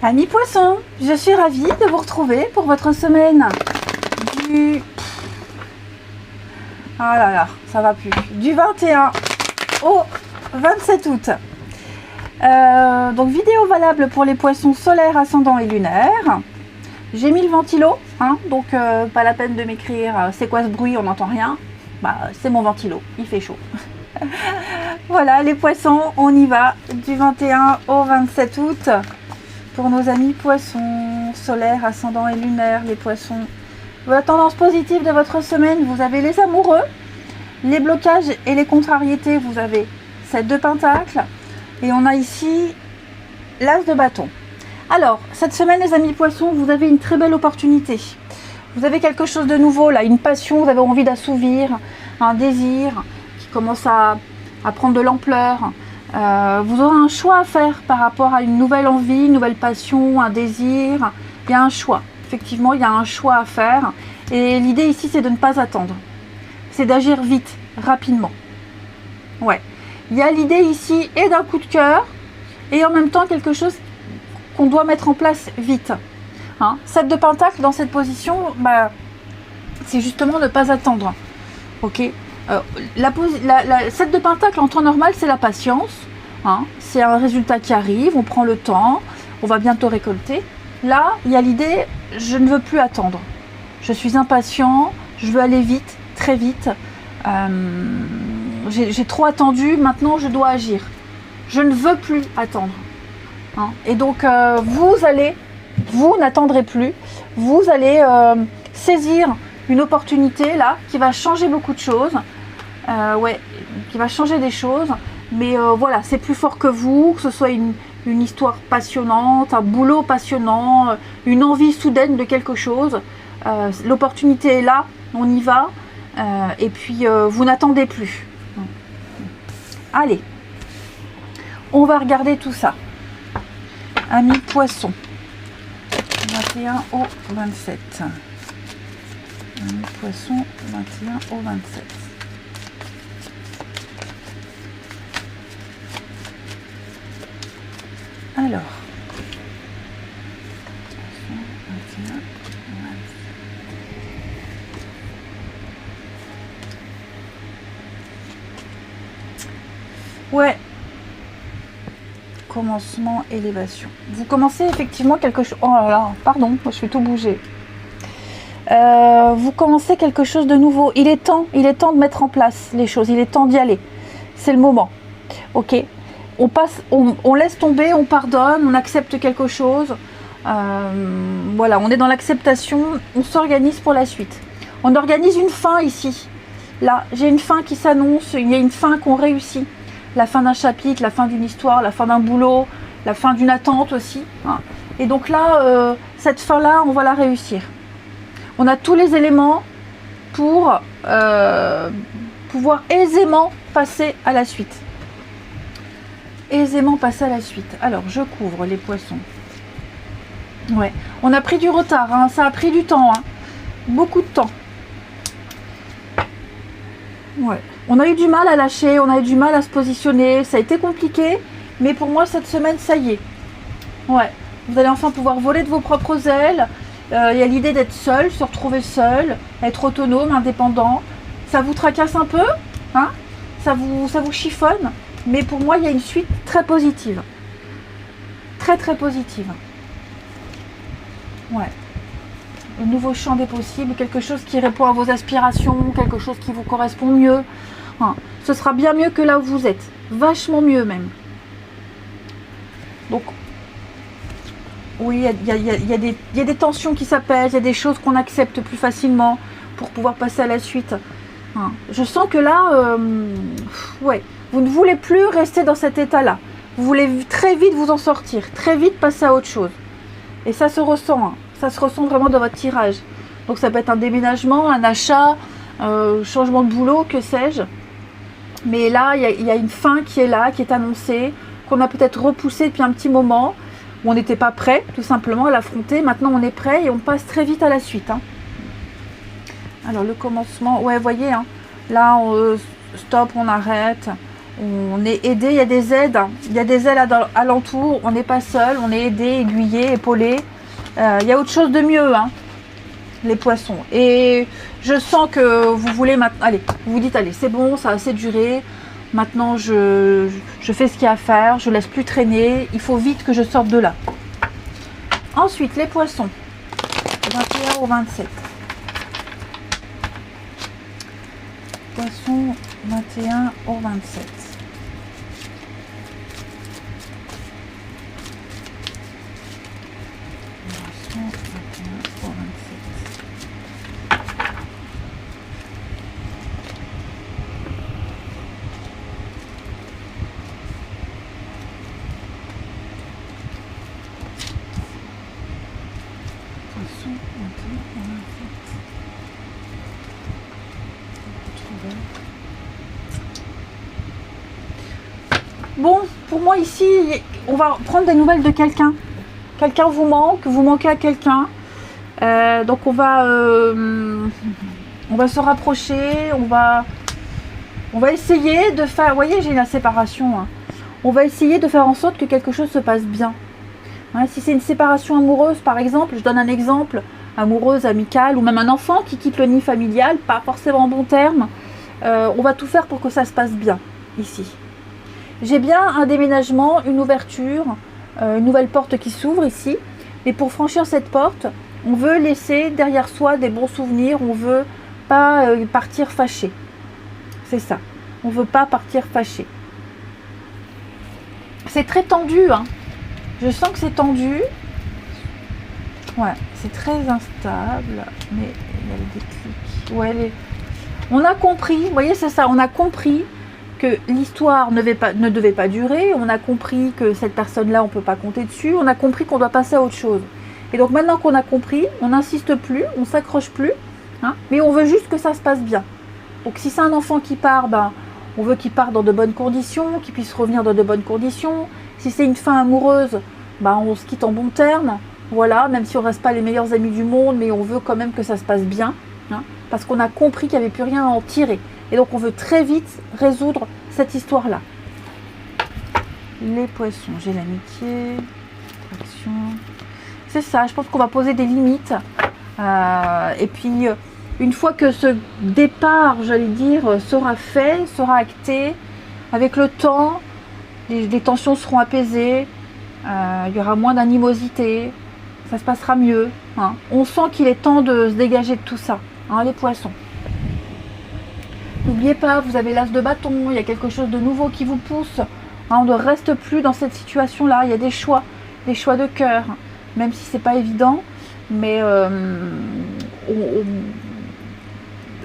Amis poissons, je suis ravie de vous retrouver pour votre semaine du... Ah là là, ça va plus. Du 21 au 27 août. Donc vidéo valable pour les poissons solaires, ascendants et lunaires. J'ai mis le ventilo, hein, donc pas la peine de m'écrire c'est quoi ce bruit, on n'entend rien. Bah, c'est mon ventilo, il fait chaud. Voilà les poissons, on y va du 21 au 27 août. Pour nos amis poissons, solaires, ascendants et lunaires, les poissons. La tendance positive de votre semaine, vous avez les amoureux, les blocages et les contrariétés, vous avez 7 de pentacles. Et on a ici l'as de bâton. Alors, cette semaine, les amis poissons, vous avez une très belle opportunité. Vous avez quelque chose de nouveau, là, une passion, vous avez envie d'assouvir, un désir qui commence à prendre de l'ampleur. Vous aurez un choix à faire par rapport à une nouvelle envie, une nouvelle passion, un désir. Il y a un choix. Effectivement, il y a un choix à faire. Et l'idée ici, c'est de ne pas attendre. C'est d'agir vite, rapidement. Ouais. Il y a l'idée ici et d'un coup de cœur et en même temps quelque chose qu'on doit mettre en place vite. Hein, 7 de pentacle dans cette position, bah, c'est justement ne pas attendre. Ok. 7 de pentacle en temps normal, c'est la patience. Hein, c'est un résultat qui arrive, on prend le temps, on va bientôt récolter. Là, il y a l'idée, je ne veux plus attendre. Je suis impatient, je veux aller vite, très vite. J'ai trop attendu, maintenant je dois agir. Je ne veux plus attendre. Hein, et donc, vous n'attendrez plus. Vous allez saisir une opportunité là qui va changer beaucoup de choses. Ouais, qui va changer des choses. Mais voilà, c'est plus fort que vous, que ce soit une histoire passionnante, un boulot passionnant, une envie soudaine de quelque chose. L'opportunité est là, on y va. Et puis, vous n'attendez plus. Allez, on va regarder tout ça. Amis poissons, 21 au 27. Amis poissons, 21 au 27. Alors, 21, 27. Ouais. Commencement, élévation. Vous commencez effectivement quelque chose... Oh là là, pardon, moi je fais tout bouger. Vous commencez quelque chose de nouveau. Il est temps de mettre en place les choses. Il est temps d'y aller. C'est le moment. Ok. On passe, on laisse tomber, on pardonne, on accepte quelque chose. Voilà, on est dans l'acceptation. On s'organise pour la suite. On organise une fin ici. Là, j'ai une fin qui s'annonce. Il y a une fin qu'on réussit. La fin d'un chapitre, la fin d'une histoire, la fin d'un boulot, la fin d'une attente aussi. Hein. Et donc là, cette fin-là, on va la réussir. On a tous les éléments pour pouvoir aisément passer à la suite. Aisément passer à la suite. Alors, je couvre les poissons. Ouais, on a pris du retard, hein. Ça a pris du temps. Hein. Beaucoup de temps. Ouais. On a eu du mal à lâcher, on a eu du mal à se positionner, ça a été compliqué, mais pour moi cette semaine ça y est. Ouais, vous allez enfin pouvoir voler de vos propres ailes. Il y a l'idée d'être seul, se retrouver seul, être autonome, indépendant. Ça vous tracasse un peu, hein, ça vous chiffonne, mais pour moi il y a une suite très positive. Très très positive. Ouais. Un nouveau champ des possibles, quelque chose qui répond à vos aspirations, quelque chose qui vous correspond mieux. Hein, ce sera bien mieux que là où vous êtes. Vachement mieux même. Donc, oui, il y a des tensions qui s'apaisent, il y a des choses qu'on accepte plus facilement pour pouvoir passer à la suite. Hein, je sens que là, ouais, vous ne voulez plus rester dans cet état-là. Vous voulez très vite vous en sortir, très vite passer à autre chose. Et ça se ressent, hein. Ça se ressent vraiment dans votre tirage. Donc ça peut être un déménagement, un achat, changement de boulot, que sais-je. Mais là, il y a une fin qui est là, qui est annoncée, qu'on a peut-être repoussée depuis un petit moment, où on n'était pas prêt, tout simplement, à l'affronter. Maintenant, on est prêt et on passe très vite à la suite. Hein. Alors, le commencement, ouais, voyez, hein, là, stop, on arrête. On est aidé, il y a des aides. Il y a des aides alentour. On n'est pas seul, on est aidé, aiguillé, épaulé. Il y a autre chose de mieux, hein, les poissons. Et je sens que vous voulez maintenant... Allez, vous vous dites, allez, c'est bon, ça a assez duré. Maintenant, je fais ce qu'il y a à faire. Je ne laisse plus traîner. Il faut vite que je sorte de là. Ensuite, les poissons. 21 au 27. Poissons 21 au 27. Poissons 21 au 27. Poissons 21 au 27. Bon, pour moi ici, on va prendre des nouvelles de quelqu'un. Quelqu'un vous manque, vous manquez à quelqu'un. Donc on va se rapprocher, on va essayer de faire... Vous voyez, j'ai la séparation. Hein. On va essayer de faire en sorte que quelque chose se passe bien. Hein, si c'est une séparation amoureuse, par exemple, je donne un exemple, amoureuse, amicale, ou même un enfant qui quitte le nid familial, pas forcément en bon terme, on va tout faire pour que ça se passe bien, ici. J'ai bien un déménagement, une ouverture, une nouvelle porte qui s'ouvre ici. Mais pour franchir cette porte, on veut laisser derrière soi des bons souvenirs. On ne veut pas partir fâché. C'est ça. On ne veut pas partir fâché. C'est très tendu. Hein. Je sens que c'est tendu. Ouais, c'est très instable. Mais il y a le déclic. Ouais, on a compris. Vous voyez, c'est ça. On a compris que l'histoire ne devait pas durer, on a compris que cette personne-là, on ne peut pas compter dessus, on a compris qu'on doit passer à autre chose. Et donc maintenant qu'on a compris, on n'insiste plus, on ne s'accroche plus, hein, mais on veut juste que ça se passe bien. Donc si c'est un enfant qui part, ben, on veut qu'il parte dans de bonnes conditions, qu'il puisse revenir dans de bonnes conditions. Si c'est une fin amoureuse, ben, on se quitte en bons termes, voilà, même si on ne reste pas les meilleurs amis du monde, mais on veut quand même que ça se passe bien, hein, parce qu'on a compris qu'il n'y avait plus rien à en tirer. Et donc on veut très vite résoudre cette histoire-là. Les poissons, j'ai l'amitié, attraction. C'est ça, je pense qu'on va poser des limites. Et puis, une fois que ce départ, j'allais dire, sera fait, sera acté, avec le temps, les tensions seront apaisées, il y aura moins d'animosité, ça se passera mieux. Hein. On sent qu'il est temps de se dégager de tout ça, hein, les poissons. N'oubliez pas, vous avez l'as de bâton, il y a quelque chose de nouveau qui vous pousse. Hein, on ne reste plus dans cette situation-là. Il y a des choix de cœur, même si c'est pas évident. Mais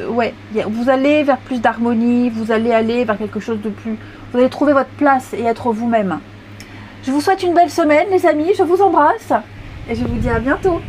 ouais, vous allez vers plus d'harmonie, vous allez aller vers quelque chose de plus... Vous allez trouver votre place et être vous-même. Je vous souhaite une belle semaine, les amis. Je vous embrasse et je vous dis à bientôt.